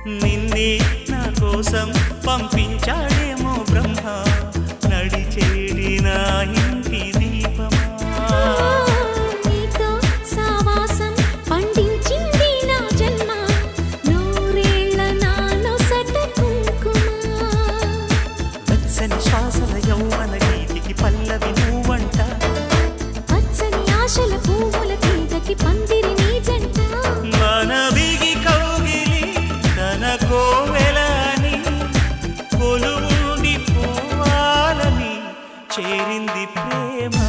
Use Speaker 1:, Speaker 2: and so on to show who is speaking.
Speaker 1: నిన్నే నా కోసం పంపించాడేమో బ్రహ్మ, నడిచేడి నా ఇంటి దీపమా.
Speaker 2: నీతో సావాసం పండించింది నా జన్మ, నూరేళ్ల నాలో సట కుంకుమ.
Speaker 1: వెచ్చని శ్వాసల యౌవన గీతికి పల్లవి నువ్వంట,
Speaker 2: పచ్చని ఆశల పువ్వుల తీగకి పందిరి నీ జంట.
Speaker 1: మనవిగి కౌగిలి తన కోవెలని కొలువుండి పోవాలని చేరింది ప్రేమ.